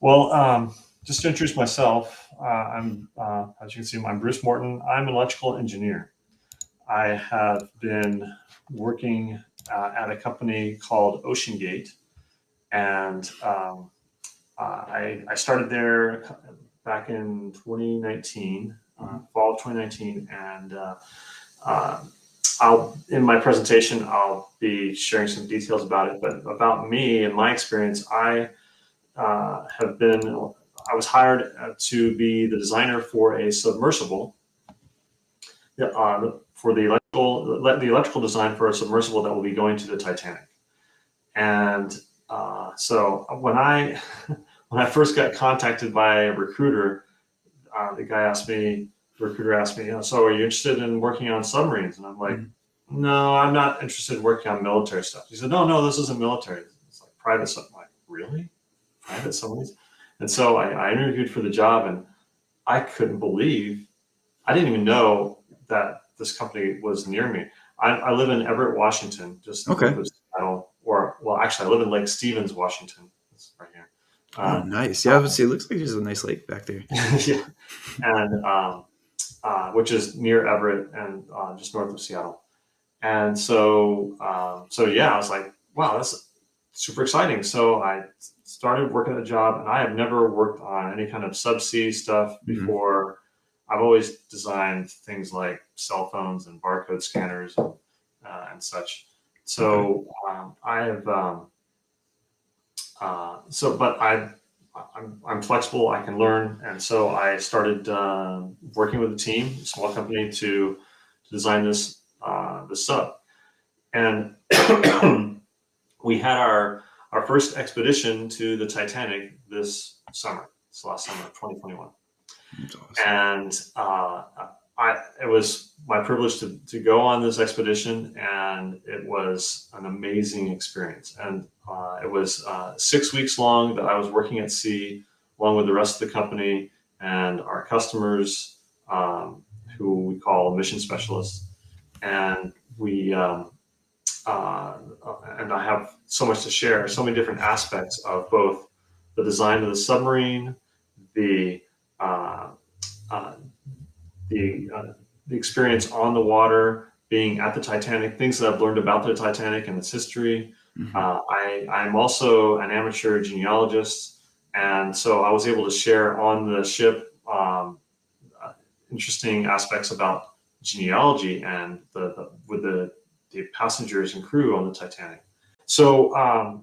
Well, just to introduce myself, as you can see, I'm Bruce Morton. I'm an electrical engineer. I have been working at a company called Oceangate, and I started there back in 2019, fall of 2019, and in my presentation, I'll be sharing some details about it. But about me and my experience, I was hired to be the designer for a submersible, for the electrical design for a submersible that will be going to the Titanic. And so when I when I first got contacted by a recruiter, the recruiter asked me, so are you interested in working on submarines? And I'm like, no, I'm not interested in working on military stuff. He said, no, this isn't military. It's like private stuff. I'm like, really? Private submarines? And so I interviewed for the job, and I couldn't believe, I didn't even know that this company was near me. I live in Everett, Washington, just north of Seattle, actually, I live in Lake Stevens, Washington. It's right here. Oh, nice. Yeah, obviously, it looks like there's a nice lake back there. Yeah, and which is near Everett and just north of Seattle. And so, yeah, I was like, wow, that's super exciting. So I started working at the job, and I have never worked on any kind of subsea stuff before. I've always designed things like cell phones and barcode scanners and such. So I'm flexible. I can learn, and so I started working with a team, a small company, to design this sub. And we had our first expedition to the Titanic this last summer, 2021. That's awesome. And it was my privilege to go on this expedition, and it was an amazing experience. And it was 6 weeks long that I was working at sea, along with the rest of the company and our customers, who we call mission specialists. And and I have so much to share, so many different aspects of both the design of the submarine, the experience on the water, being at the Titanic, things that I've learned about the Titanic and its history. I'm also an amateur genealogist, and so I was able to share on the ship interesting aspects about genealogy and with the passengers and crew on the Titanic. So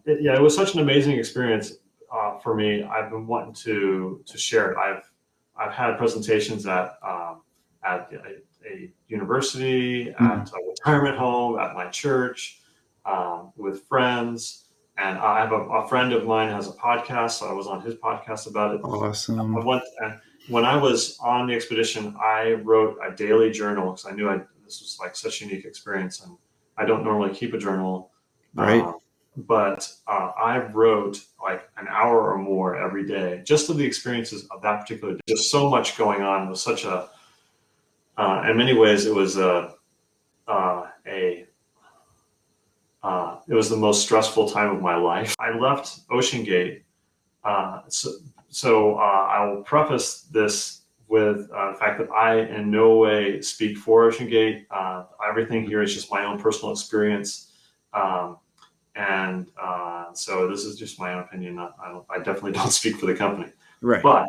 it was such an amazing experience for me. I've been wanting to share it. I've had presentations at a university, at a retirement home, at my church, with friends. And I have a friend of mine has a podcast, so I was on his podcast about it. Awesome. When I was on the expedition, I wrote a daily journal because I knew this was like such a unique experience, and I don't normally keep a journal. Right. But I wrote like an hour or more every day, just of the experiences of that particular day. Just so much going on. It was such in many ways, it was it was the most stressful time of my life. I left Oceangate, so I will preface this with the fact that I in no way speak for Oceangate. Everything here is just my own personal experience. So this is just my own opinion. I definitely don't speak for the company. Right. But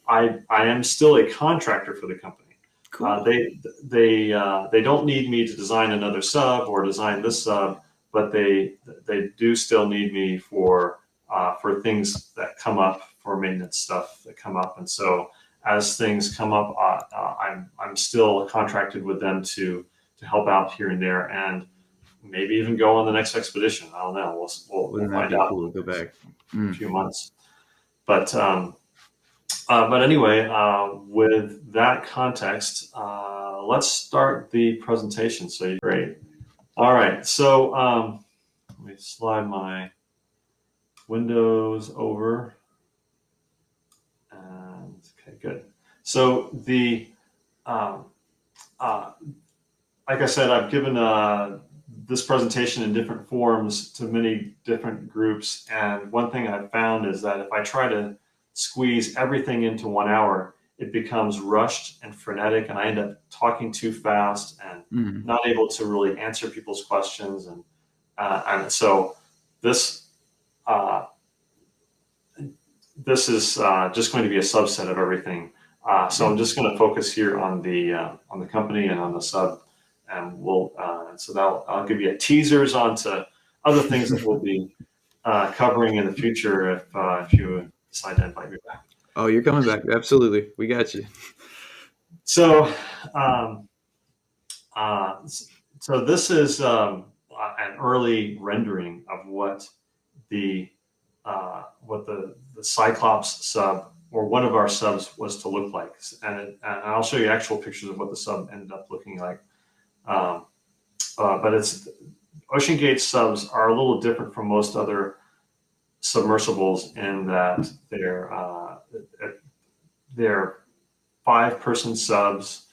I am still a contractor for the company. Cool. They don't need me to design another sub or design this sub, but they do still need me for things that come up, for maintenance stuff that come up. And so as things come up, I'm still contracted with them to help out here and there, and maybe even go on the next expedition. I don't know. We'll find out. Cool. Go back in a few months. But anyway, with that context, let's start the presentation. So great. All right. So let me slide my windows over. And okay, good. So like I said, I've given this presentation in different forms to many different groups. And one thing I've found is that if I try to squeeze everything into 1 hour, it becomes rushed and frenetic, and I end up talking too fast and Mhm. not able to really answer people's questions. And so this uh, this is just going to be a subset of everything. So I'm just going to focus here on the company and on the sub, and I'll give you teasers onto other things that we'll be covering in the future if you decide to invite me back. Oh, you're coming back. Absolutely. We got you. So, um, uh, so this is an early rendering of what the Cyclops sub, or one of our subs, was to look like, and I'll show you actual pictures of what the sub ended up looking like. Um, but Oceangate subs are a little different from most other submersibles in that they're 5-person subs,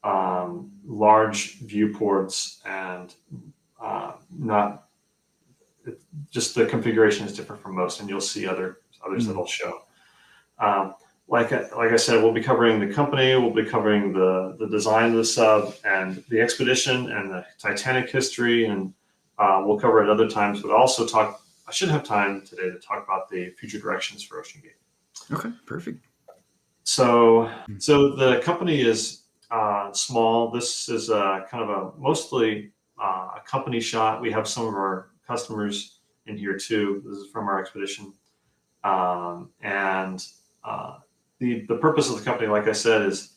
large viewports, and not just the configuration is different from most, and you'll see others that'll show. Like I said, we'll be covering the company, we'll be covering the design of the sub and the expedition and the Titanic history, and we'll cover it other times, but also I should have time today to talk about the future directions for Oceangate. Okay, perfect. So the company is small. This is kind of mostly a company shot. We have some of our customers in here too. This is from our expedition. And the purpose of the company, like I said, is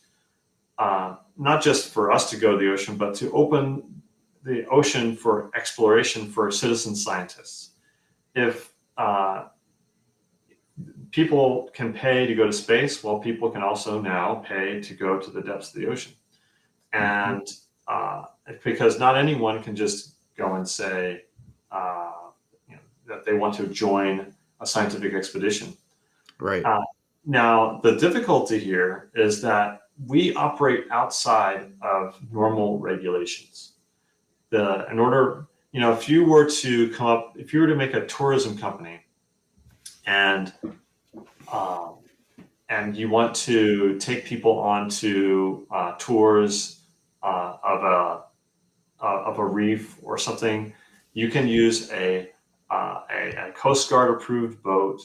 not just for us to go to the ocean, but to open the ocean for exploration for citizen scientists. If people can pay to go to space, well, people can also now pay to go to the depths of the ocean. And because not anyone can just go and say that they want to join a scientific expedition. Right. Now, the difficulty here is that we operate outside of normal regulations. If you were to make a tourism company and you want to take people onto tours of a reef or something, you can use a Coast Guard approved boat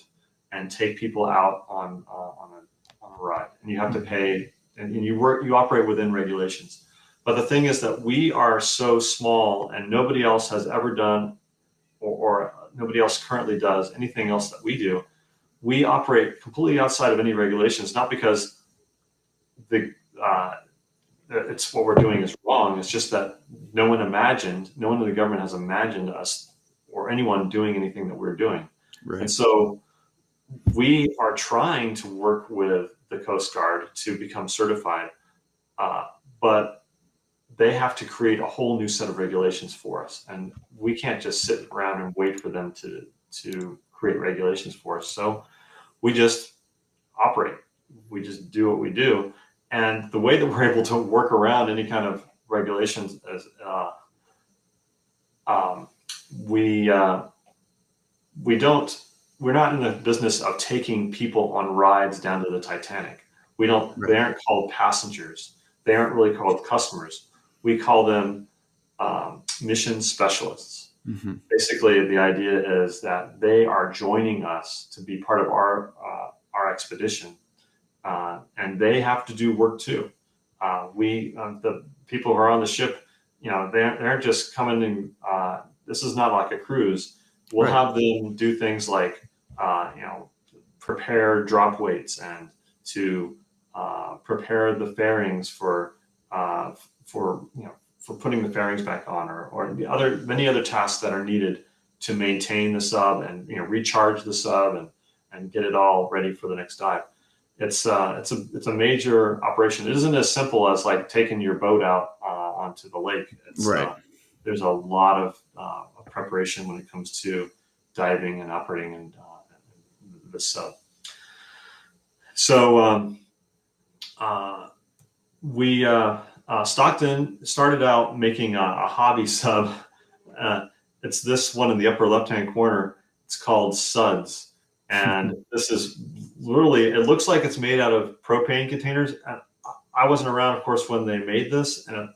and take people out on a ride, and you have to pay, and you operate within regulations. But the thing is that we are so small, and nobody else has ever done, or nobody else currently does anything else that we do. We operate completely outside of any regulations, not because it's what we're doing is wrong. It's just that no one in the government has imagined us or anyone doing anything that we're doing. Right. And so we are trying to work with the Coast Guard to become certified, but they have to create a whole new set of regulations for us, and we can't just sit around and wait for them to create regulations for us. So we just operate. We just do what we do, and the way that we're able to work around any kind of regulations is we're not in the business of taking people on rides down to the Titanic. We don't. Right. They aren't called passengers. They aren't really called customers. We call them mission specialists. Mm-hmm. Basically, the idea is that they are joining us to be part of our expedition, and they have to do work too. The people who are on the ship, they aren't just coming in. This is not like a cruise. We'll have them do things like, prepare drop weights and to prepare the fairings for putting the fairings back on, or many other tasks that are needed to maintain the sub and recharge the sub and get it all ready for the next dive. It's a major operation. It isn't as simple as like taking your boat out onto the lake. There's a lot of preparation when it comes to diving and operating and the sub. So Stockton started out making a hobby sub. It's this one in the upper left-hand corner. It's called Suds, and this is literally, it looks like it's made out of propane containers. I wasn't around, of course, when they made this, and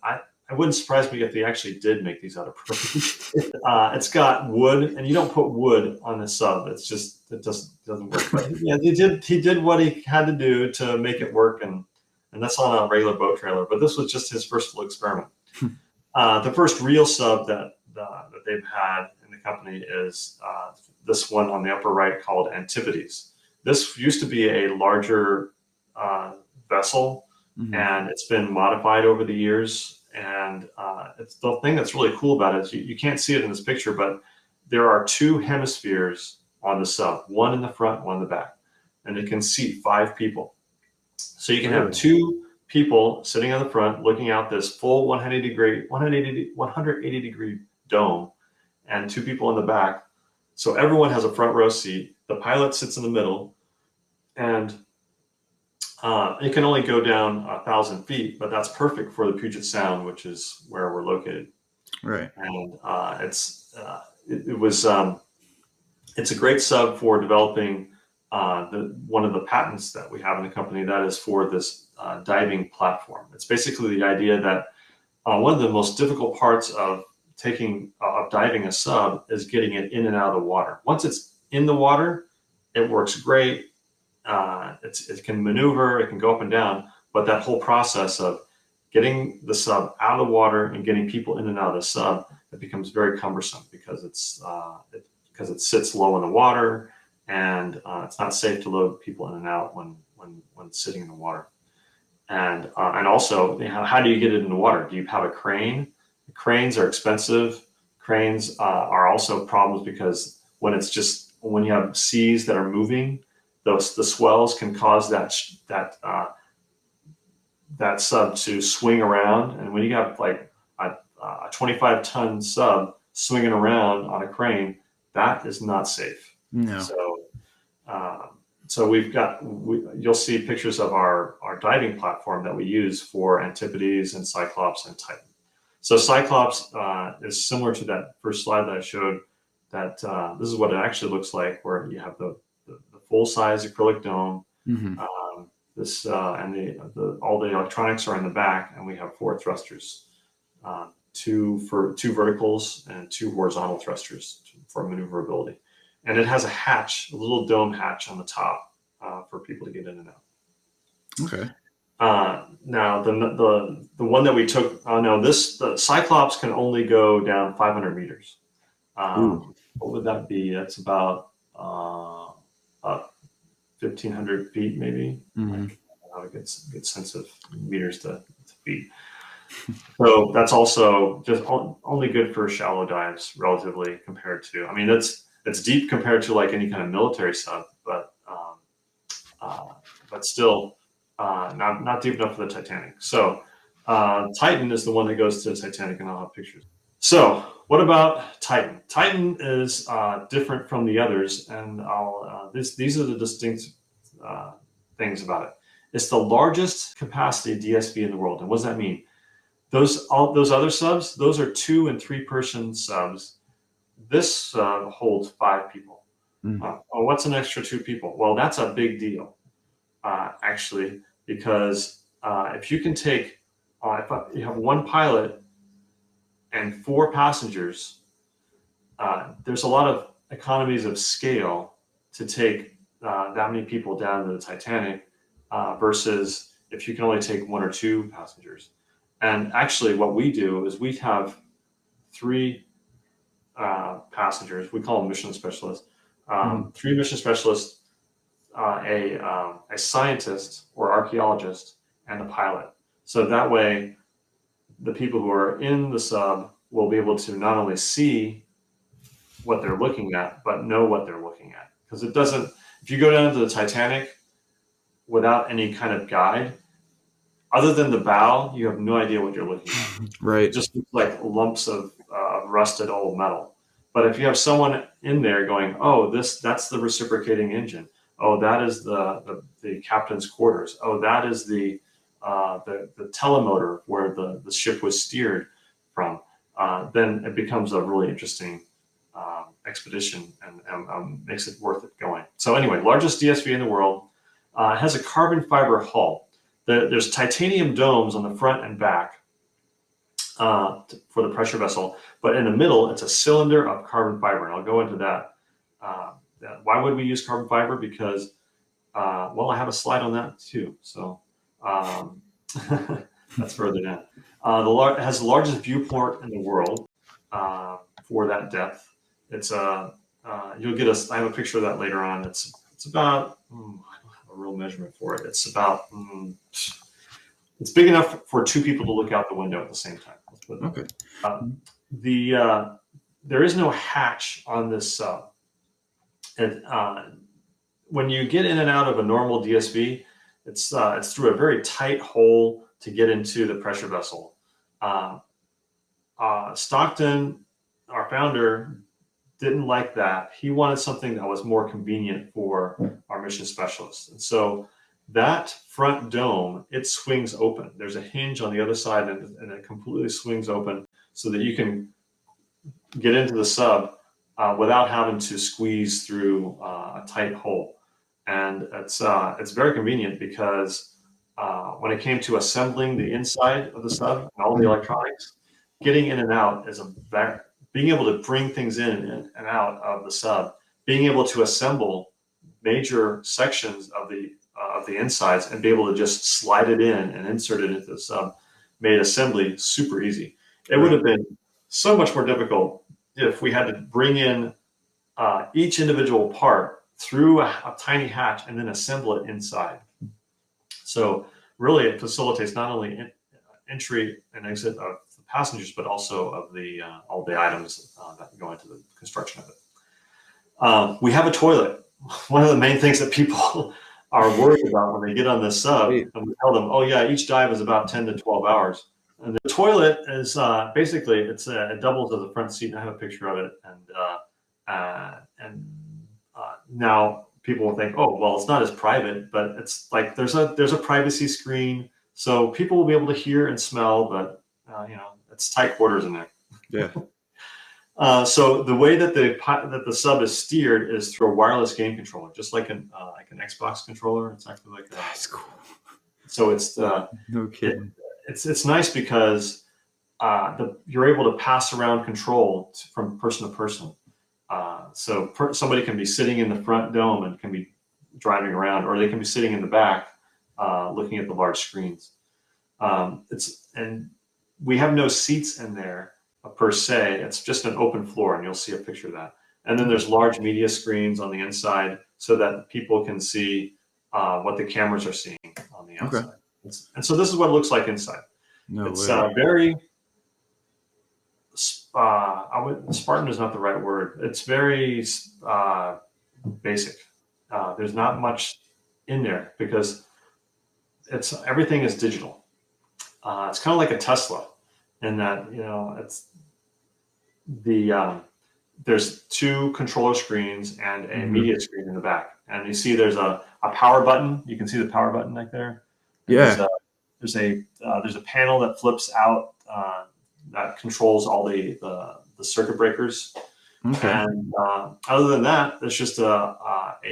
it wouldn't surprise me if they actually did make these out of propane. It's got wood, and you don't put wood on a sub. It's just it doesn't work. But yeah, he did what he had to do to make it work, and that's on a regular boat trailer. But this was just his first little experiment. The first real sub that they've had in the company is this one on the upper right called Antipodes. This used to be a larger vessel, and it's been modified over the years. And it's the thing that's really cool about it is you can't see it in this picture, but there are two hemispheres on the sub, one in the front, one in the back, and it can seat 5 people. So you can have 2 people sitting on the front looking out this full 180 degree dome, and 2 people in the back. So everyone has a front row seat. The pilot sits in the middle, and it can only go down 1,000 feet, but that's perfect for the Puget Sound, which is where we're located. Right. And it's a great sub for developing one of the patents that we have in the company, that is for this diving platform. It's basically the idea that one of the most difficult parts of diving a sub is getting it in and out of the water. Once it's in the water, it works great. It can maneuver, it can go up and down, but that whole process of getting the sub out of the water and getting people in and out of the sub, it becomes very cumbersome because it sits low in the water, and it's not safe to load people in and out when sitting in the water. And also, how do you get it in the water? Do you have a crane? Cranes are expensive. Cranes are also problems because when you have seas that are moving, the swells can cause that sub to swing around. And when you have like a 25-ton sub swinging around on a crane, that is not safe. No. So you'll see pictures of our diving platform that we use for Antipodes and Cyclops and Titan. So Cyclops is similar to that first slide that I showed. That this is what it actually looks like, where you have the full-size acrylic dome. And all the electronics are in the back, and we have 4 thrusters, 2 verticals and 2 horizontal thrusters for maneuverability. And it has a little dome hatch on the top for people to get in and out. Okay. Now the one that we took, the Cyclops can only go down 500 meters. What would that be? That's about 1,500 feet, maybe. I don't have a good sense of meters to feet. So that's also just only good for shallow dives, relatively, compared to. I mean, it's deep compared to like any kind of military sub, but still not deep enough for the Titanic. So Titan is the one that goes to the Titanic, and I'll have pictures. So what about Titan? Titan is different from the others, and these are the distinct things about it. It's the largest capacity DSV in the world. And what does that mean? Those other subs, those are 2- and 3-person subs. This sub holds 5 people. What's an extra 2 people? Well, that's a big deal, actually, because if you can take, if you have 1 pilot and 4 passengers, there's a lot of economies of scale to take that many people down to the Titanic versus if you can only take 1 or 2 passengers. And actually what we do is we have 3 passengers. We call them mission specialists. 3 mission specialists, a scientist or archaeologist, and a pilot. So that way, the people who are in the sub will be able to not only see what they're looking at, but know what they're looking at. Because if you go down to the Titanic without any kind of guide, other than the bow, you have no idea what you're looking at. Right. It just looks like lumps of rusted old metal. But if you have someone in there going, oh, that's the reciprocating engine. Oh, that is the captain's quarters. Oh, that is the telemotor where the ship was steered from. Then it becomes a really interesting expedition and makes it worth it going. So anyway, largest DSV in the world. It has a carbon fiber hull. There's titanium domes on the front and back for the pressure vessel, but in the middle, it's a cylinder of carbon fiber, and I'll go into that. Why would we use carbon fiber? Because, well, I have a slide on that too. So that's further down. It has the largest viewport in the world for that depth. It's you'll get I have a picture of that later on. It's about I don't have a real measurement for it. It's about it's big enough for two people to look out the window at the same time. Let's put it that way. There is no hatch on this sub. When you get in and out of a normal DSV, it's through a very tight hole to get into the pressure vessel. Stockton, our founder, didn't like that. He wanted something that was more convenient for our mission specialists. And so that front dome, it swings open. There's a hinge on the other side, and it completely swings open so that you can get into the sub without having to squeeze through a tight hole. And it's very convenient because when it came to assembling the inside of the sub and all the electronics, getting in and out is being able to bring things in and out of the sub, being able to assemble major sections of the insides and be able to just slide it in and insert it into the sub made assembly super easy. It would have been so much more difficult if we had to bring in each individual part through a tiny hatch and then assemble it inside. So really it facilitates not only entry and exit of the passengers, but also of all the items that go into the construction of it. We have a toilet. One of the main things that people are worried about when they get on this sub, and we tell them, oh yeah, each dive is about 10 to 12 hours. And the toilet is basically, it doubles as a front seat, and I have a picture of it. And now people will think, oh, well, it's not as private, but it's like there's a privacy screen, so people will be able to hear and smell, but it's tight quarters in there. Yeah. So the way that the sub is steered is through a wireless game controller, just like an Xbox controller. It's actually like that. That's cool. So it's no kidding. It's nice because you're able to pass around control from person to person. So somebody can be sitting in the front dome and can be driving around, or they can be sitting in the back looking at the large screens. And we have no seats in there per se. It's just an open floor, and you'll see a picture of that. And then there's large media screens on the inside so that people can see what the cameras are seeing on the outside. Okay. And so this is what it looks like inside. It's very Spartan is not the right word. It's very basic. There's not much in there because everything is digital. It's kind of like a Tesla in that it's there's two controller screens and a media screen in the back, and you see there's a power button. You can see the power button right there. Yeah. There's a panel that flips out that controls all the circuit breakers. Okay. And other than that, there's just a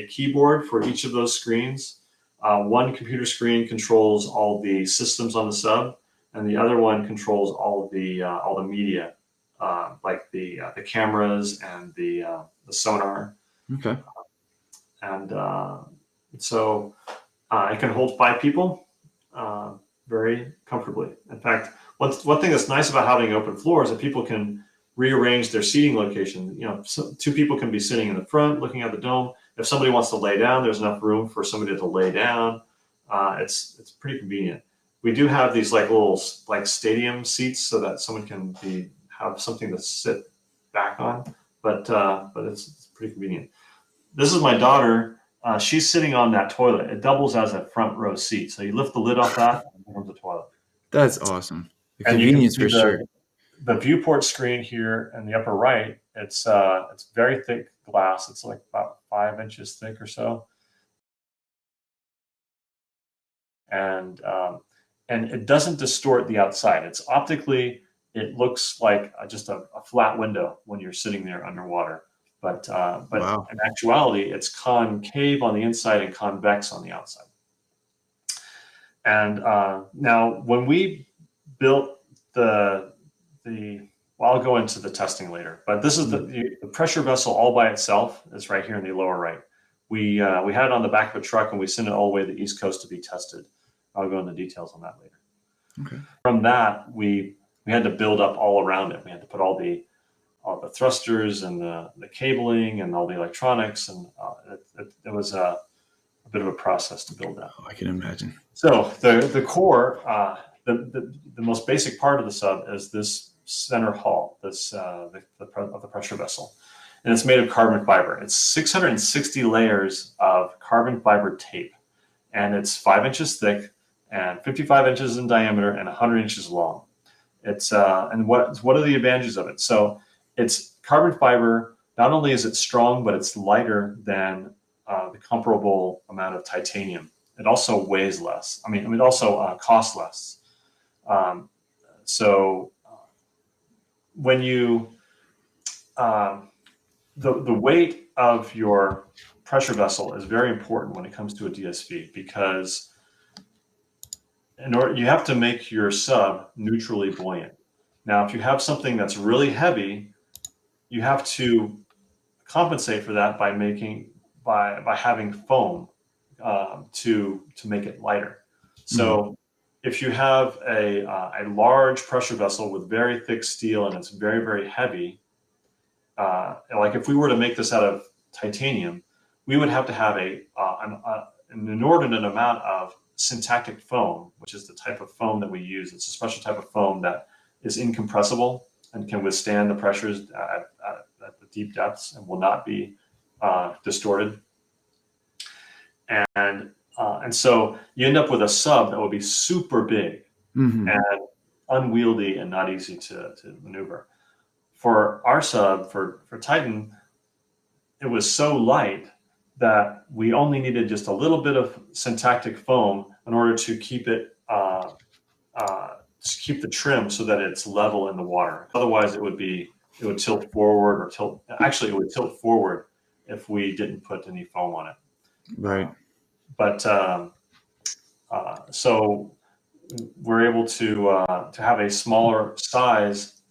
keyboard for each of those screens. One computer screen controls all the systems on the sub, and the other one controls all the media, like the cameras and the sonar. Okay. And so it can hold 5 people very comfortably. In fact, one thing that's nice about having an open floor is that people can rearrange their seating location. So 2 people can be sitting in the front looking at the dome. If somebody wants to lay down, there's enough room for somebody to lay down. It's pretty convenient. We do have these little stadium seats so that someone can have something to sit back on, but it's pretty convenient. This is my daughter. She's sitting on that toilet. It doubles as a front row seat. So you lift the lid off that, and there's the toilet. That's awesome. The and convenience for sure. The viewport screen here in the upper right, it's very thick glass. It's like about 5 inches thick or so. And it doesn't distort the outside. It's optically, it looks like just a flat window when you're sitting there underwater. But Wow. in actuality, it's concave on the inside and convex on the outside. And now when we built well, I'll go into the testing later, but this is the pressure vessel all by itself is right here in the lower right. We had it on the back of a truck and we sent it all the way to the East Coast to be tested. I'll go into details on that later. Okay. From that, we had to build up all around it. We had to put all the thrusters and the cabling and all the electronics, and it was a bit of a process to build that. Oh, I can imagine. So the core, the most basic part of the sub is this center hull, this of the pressure vessel, and it's made of carbon fiber. It's 660 layers of carbon fiber tape, and it's 5 inches thick and 55 inches in diameter and 100 inches long. It's and what are the advantages of it? So it's carbon fiber. Not only is it strong, but it's lighter than the comparable amount of titanium. It also weighs less. It also costs less. When you the weight of your pressure vessel is very important when it comes to a DSV, because you have to make your sub neutrally buoyant. Now, if you have something that's really heavy, you have to compensate for that by having foam to make it lighter. So if you have a large pressure vessel with very thick steel and it's very, very heavy, like if we were to make this out of titanium, we would have to have an inordinate amount of syntactic foam, which is the type of foam that we use. It's a special type of foam that is incompressible and can withstand the pressures at the deep depths and will not be distorted. And so you end up with a sub that will be super big and unwieldy and not easy to maneuver. For our sub, for Titan, it was so light that we only needed just a little bit of syntactic foam in order to keep it keep the trim so that it's level in the water. Otherwise, it would tilt forward or tilt. Actually, it would tilt forward if we didn't put any foam on it. Right. But so we're able to have a smaller size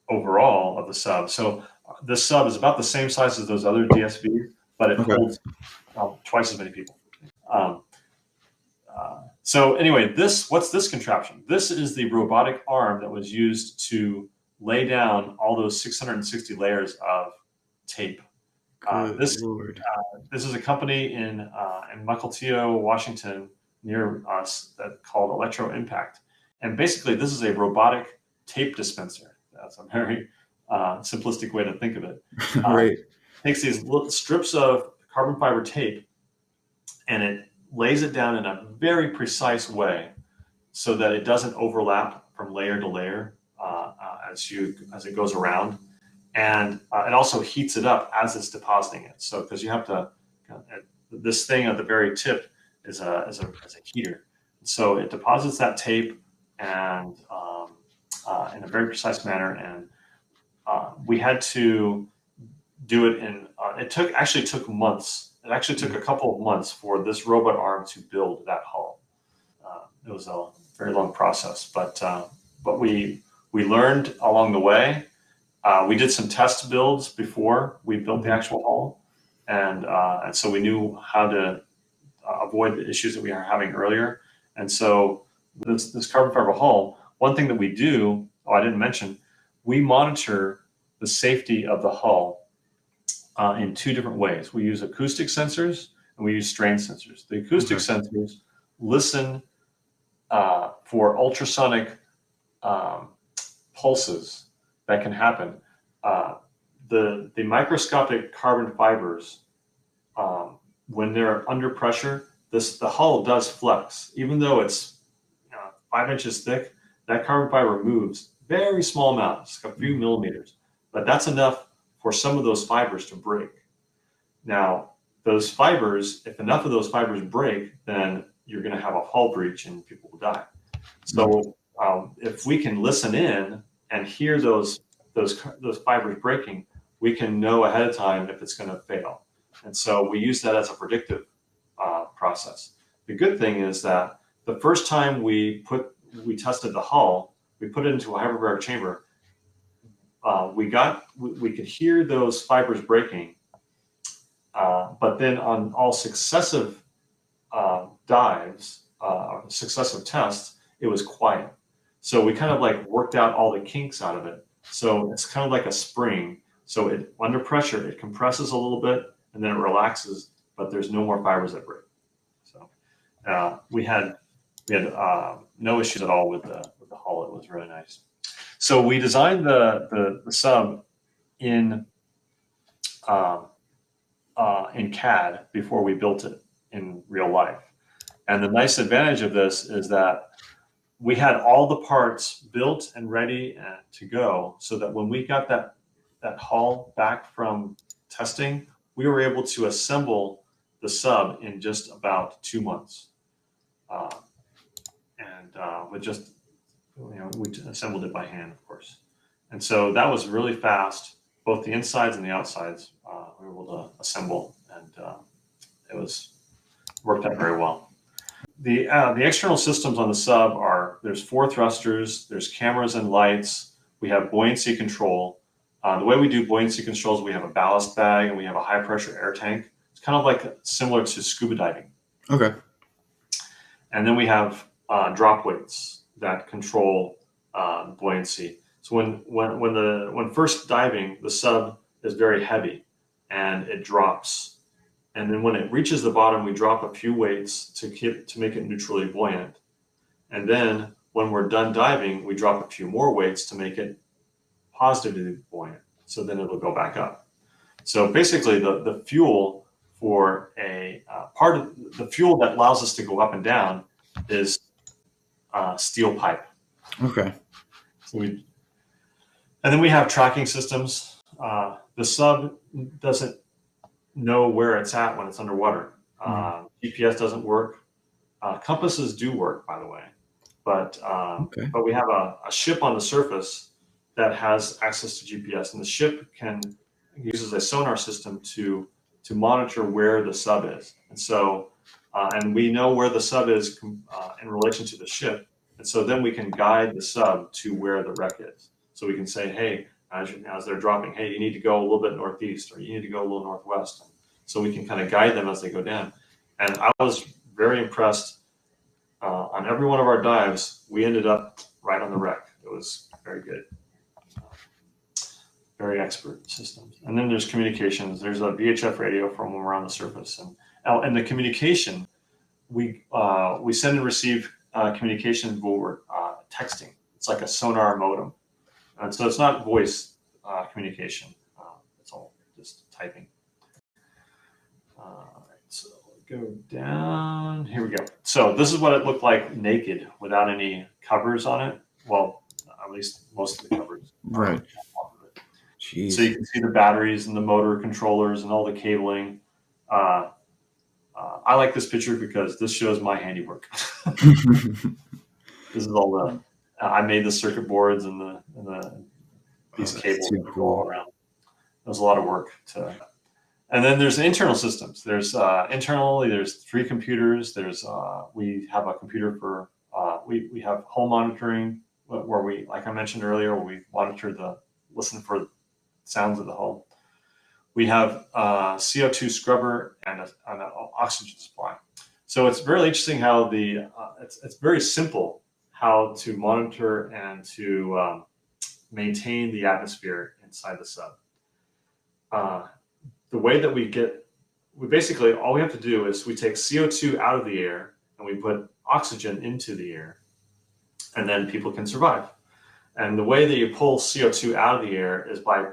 overall of the sub. So this sub is about the same size as those other DSVs, but it holds twice as many people. So anyway, what's this contraption? This is the robotic arm that was used to lay down all those 660 layers of tape. This is a company in Mukilteo, Washington, near us, that called Electro Impact. And basically, this is a robotic tape dispenser. That's a very simplistic way to think of it. Right. Takes these little strips of carbon fiber tape and it lays it down in a very precise way so that it doesn't overlap from layer to layer as it goes around. And it also heats it up as it's depositing it. So because you have to, this thing at the very tip is a heater. So it deposits that tape and in a very precise manner. And we had to do it in. It took months. It actually took a couple of months for this robot arm to build that hull. It was a very long process, but we learned along the way. We did some test builds before we built the actual hull, and so we knew how to avoid the issues that we were having earlier. And so this carbon fiber hull, one thing that we do, I didn't mention, we monitor the safety of the hull in two different ways. We use acoustic sensors and we use strain sensors. The acoustic sensors listen for ultrasonic pulses that can happen. The microscopic carbon fibers, when they're under pressure, the hull does flex. Even though it's 5 inches thick, that carbon fiber moves very small amounts, a few millimeters, but that's enough for some of those fibers to break. Now, those fibers, if enough of those fibers break, then you're going to have a hull breach and people will die. So if we can listen in and hear those fibers breaking, we can know ahead of time if it's going to fail. And so we use that as a predictive process. The good thing is that the first time we tested the hull, we put it into a hyperbaric chamber. We could hear those fibers breaking, but then on all successive dives, successive tests, it was quiet. So we kind of like worked out all the kinks out of it. So it's kind of like a spring. So it, under pressure, it compresses a little bit and then it relaxes, but there's no more fibers that break. So we had no issues at all with the hull. It was really nice. So we designed the sub in CAD before we built it in real life. And the nice advantage of this is that we had all the parts built and ready to go, so that when we got that hull back from testing, we were able to assemble the sub in just about 2 months. With just, we assembled it by hand, of course. And so that was really fast, both the insides and the outsides. We were able to assemble, and it worked out very well. The external systems on the sub there's 4 thrusters, there's cameras and lights, we have buoyancy control. The way we do buoyancy control is we have a ballast bag and we have a high pressure air tank. It's kind of like similar to scuba diving. Okay. And then we have drop weights that control buoyancy. So when first diving, the sub is very heavy and it drops. And then when it reaches the bottom, we drop a few weights to make it neutrally buoyant. And then when we're done diving, we drop a few more weights to make it positively buoyant. So then it'll go back up. So basically, the fuel for part of the fuel that allows us to go up and down is steel pipe. Okay. And then we have tracking systems. The sub doesn't know where it's at when it's underwater. GPS doesn't work. Compasses do work, by the way, but we have a ship on the surface that has access to GPS, and the ship uses a sonar system to monitor where the sub is. And so, and we know where the sub is in relation to the ship, and so then we can guide the sub to where the wreck is. So we can say, hey, as they're dropping, hey, you need to go a little bit northeast, or you need to go a little northwest. So we can kind of guide them as they go down. And I was very impressed. On every one of our dives, we ended up right on the wreck. It was very good. Very expert systems. And then there's communications. There's a VHF radio from when we're on the surface. And the communication, we send and receive communication when we're texting. It's like a sonar modem. And so it's not voice communication. It's all just typing. All right, so go down. Here we go. So this is what it looked like naked without any covers on it. Well, at least most of the covers. Right. Jeez. So you can see the batteries and the motor controllers and all the cabling. I like this picture because this shows my handiwork. This is all the I made the circuit boards and these cables that go all around. It was a lot of work and then there's internal systems. There's internally, there's 3 computers. There's we have a computer for we have hull monitoring where we, like I mentioned earlier, where we listen for sounds of the hull. We have CO2 scrubber and an oxygen supply. So it's really interesting how it's very simple how to monitor and to maintain the atmosphere inside the sub. The way that we basically, all we have to do is we take CO2 out of the air and we put oxygen into the air, and then people can survive. And the way that you pull CO2 out of the air is by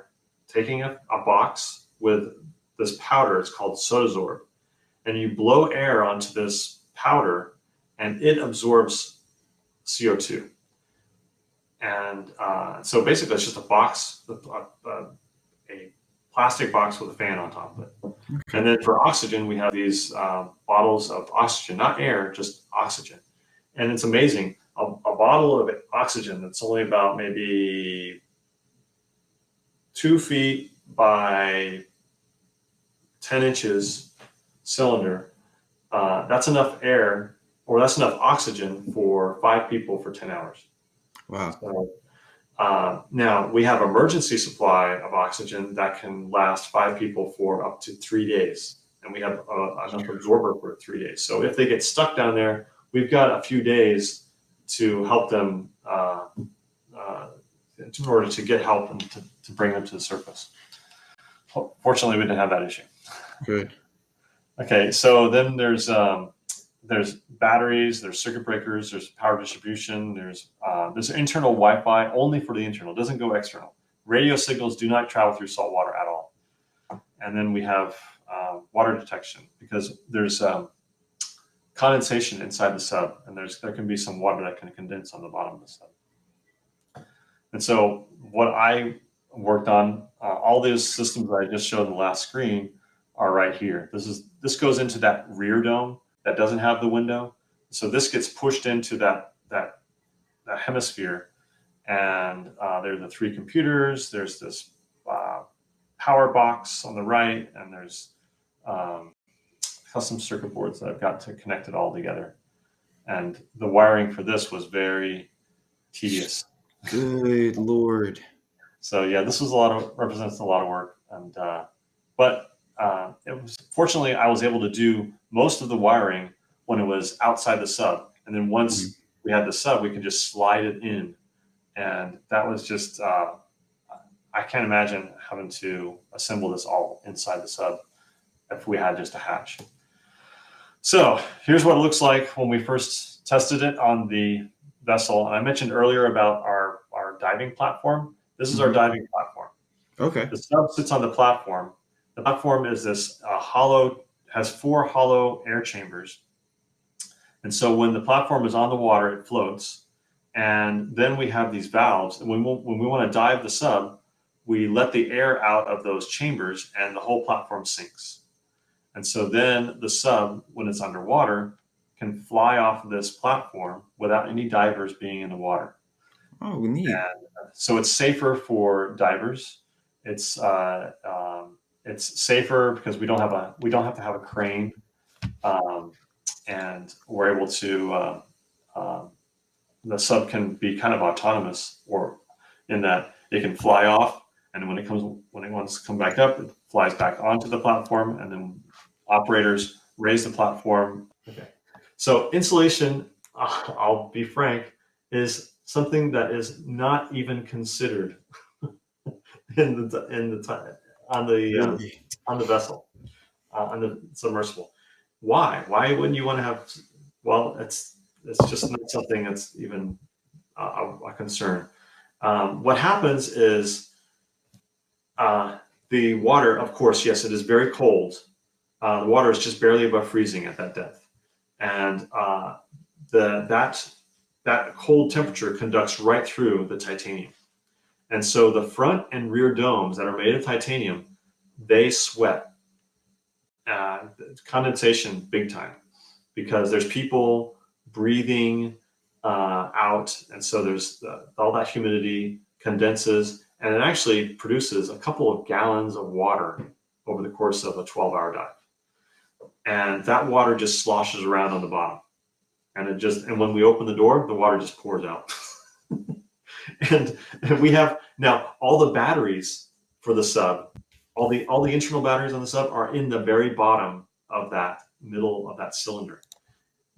taking a box with this powder. It's called Sodazorb, and you blow air onto this powder and it absorbs CO2. And so basically it's just a box, a plastic box with a fan on top of it. Okay. And then for oxygen, we have these bottles of oxygen, not air, just oxygen. And it's amazing. A bottle of oxygen that's only about maybe 2 feet by 10 inches cylinder, that's enough air or that's enough oxygen for 5 people for 10 hours. Wow. So, now we have emergency supply of oxygen that can last 5 people for up to 3 days. And we have enough absorber for 3 days. So if they get stuck down there, we've got a few days to help them in order to get help and to bring them to the surface. Fortunately, we didn't have that issue. Good. Okay, so then there's batteries, there's circuit breakers, there's power distribution, there's internal Wi-Fi only for the internal, doesn't go external. Radio signals do not travel through salt water at all. And then we have water detection, because there's condensation inside the sub, and there can be some water that can condense on the bottom of the sub. And so what I worked on, all those systems that I just showed in the last screen are right here. This goes into that rear dome that doesn't have the window. So this gets pushed into that hemisphere, and there are the 3 computers. There's this power box on the right, and there's custom circuit boards that I've got to connect it all together. And the wiring for this was very tedious. Good Lord. So yeah, this was represents a lot of work, and but it was fortunately I was able to do most of the wiring when it was outside the sub, and then once we had the sub, we could just slide it in, and that was just I can't imagine having to assemble this all inside the sub if we had just a hatch. So here's what it looks like when we first tested it on the vessel. And I mentioned earlier about our diving platform. This is our diving platform. Okay. The sub sits on the platform. The platform is this has 4 hollow air chambers. And so when the platform is on the water, it floats. And then we have these valves. And when we want to dive the sub, we let the air out of those chambers, and the whole platform sinks. And so then the sub, when it's underwater, can fly off of this platform without any divers being in the water. Oh, neat. And so it's safer for divers. It's safer because we don't have to have a crane, and we're able to the sub can be kind of autonomous, or in that it can fly off, and when it wants to come back up, it flies back onto the platform, and then operators raise the platform. Okay. So insulation, I'll be frank, is something that is not even considered on the vessel, on the submersible. Why? Why wouldn't you want to have? Well, it's just not something that's even a concern. What happens is the water, of course, yes, it is very cold. The water is just barely above freezing at that depth, and that cold temperature conducts right through the titanium. And so the front and rear domes that are made of titanium, they sweat. Condensation big time, because there's people breathing out, and so there's all that humidity condenses, and it actually produces a couple of gallons of water over the course of a 12-hour dive. And that water just sloshes around on the bottom. And when we open the door, the water just pours out. and we have now all the batteries for the sub, all the internal batteries on the sub are in the very bottom of that middle of that cylinder.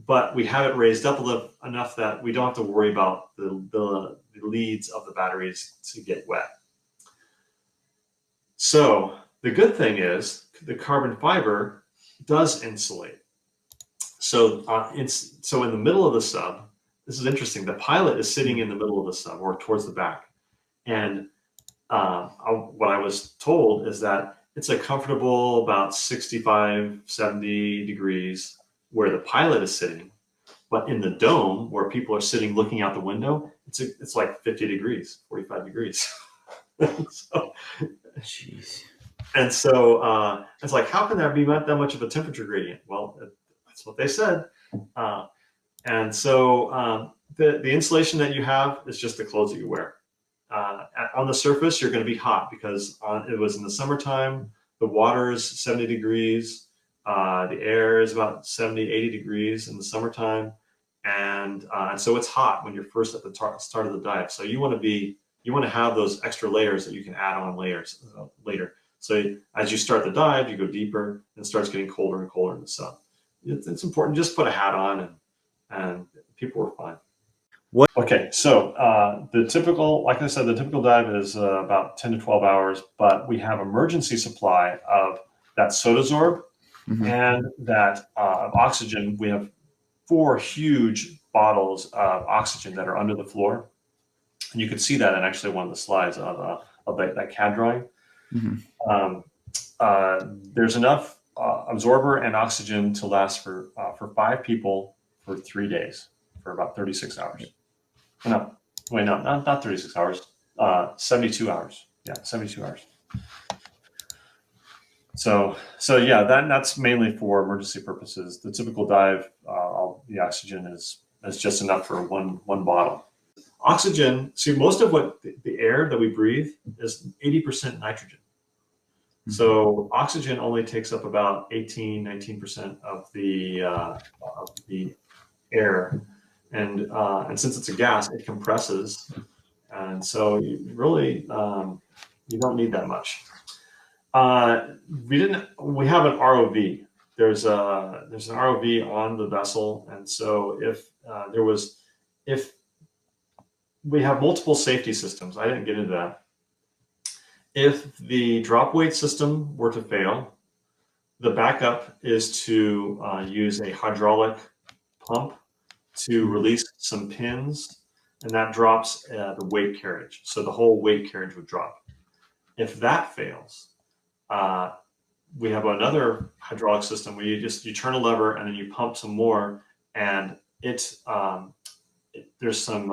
But we have it raised up enough that we don't have to worry about the leads of the batteries to get wet. So the good thing is the carbon fiber does insulate. So in the middle of the sub, this is interesting. The pilot is sitting in the middle of the sub, or towards the back. And what I was told is that it's a comfortable about 65, 70 degrees where the pilot is sitting. But in the dome, where people are sitting looking out the window, it's like 50 degrees, 45 degrees. So, Jeez. and so it's like, how can there be that much of a temperature gradient? Well, that's what they said. And so the insulation that you have is just the clothes that you wear. On the surface, you're going to be hot because it was in the summertime. The water is 70 degrees. The air is about 70, 80 degrees in the summertime. and so it's hot when you're first at the start of the dive. So you want to have those extra layers that you can add on layers later. So as you start the dive, you go deeper, and it starts getting colder and colder in the sun. It's important. Just put a hat on, and people were fine. What? Okay, so the typical, like I said, the typical dive is about 10 to 12 hours, but we have emergency supply of that Sodazorb and that of oxygen. We have 4 huge bottles of oxygen that are under the floor, and you can see that in actually one of the slides of that CAD drawing. There's enough absorber and oxygen to last for 5 people for 3 days, for about 36 hours. No, wait, no, not 36 hours. 72 hours. Yeah, 72 hours. So yeah, that's mainly for emergency purposes. The typical dive, the oxygen is just enough for one bottle. Oxygen. See, most of what the air that we breathe is 80% nitrogen. So oxygen only takes up about 19% of the air. And since it's a gas, it compresses, and so you really you don't need that much. We have an ROV. There's an ROV on the vessel, and so if we have multiple safety systems, I didn't get into that. If the drop weight system were to fail, the backup is to use a hydraulic pump to release some pins, and that drops the weight carriage. So the whole weight carriage would drop. If that fails, we have another hydraulic system where you turn a lever and then you pump some more, and there's some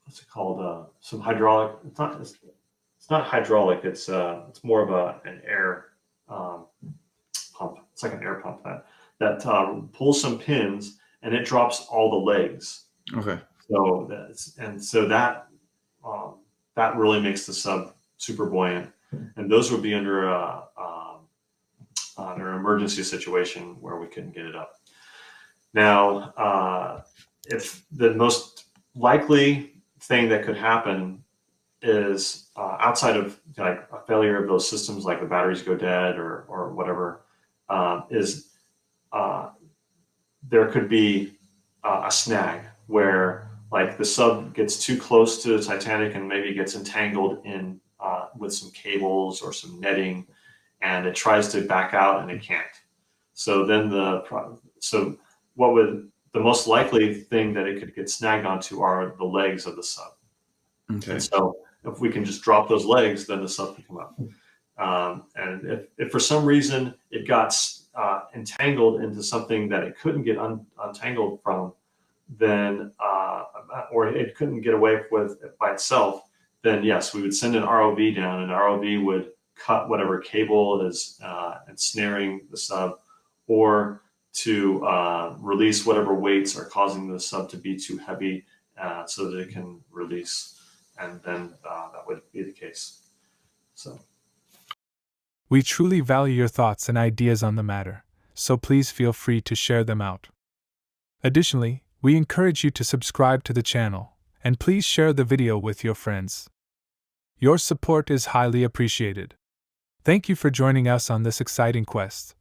what's it called? Some hydraulic. It's not hydraulic. It's more of an air pump. It's like an air pump that pulls some pins, and it drops all the legs. Okay. So that really makes the sub super buoyant, and those would be under an emergency situation where we couldn't get it up. Now, if the most likely thing that could happen is outside of like a failure of those systems, like the batteries go dead or whatever, there could be a snag where like the sub gets too close to the Titanic and maybe gets entangled in with some cables or some netting, and it tries to back out and it can't. So then the most likely thing that it could get snagged onto are the legs of the sub. Okay. And so if we can just drop those legs, then the sub can come up. And if for some reason it got entangled into something that it couldn't get untangled from, then or it couldn't get away with it by itself, then yes, we would send an ROV down, and the ROV would cut whatever cable is ensnaring the sub, or to release whatever weights are causing the sub to be too heavy, so that it can release, and then that would be the case. So. We truly value your thoughts and ideas on the matter, so please feel free to share them out. Additionally, we encourage you to subscribe to the channel, and please share the video with your friends. Your support is highly appreciated. Thank you for joining us on this exciting quest.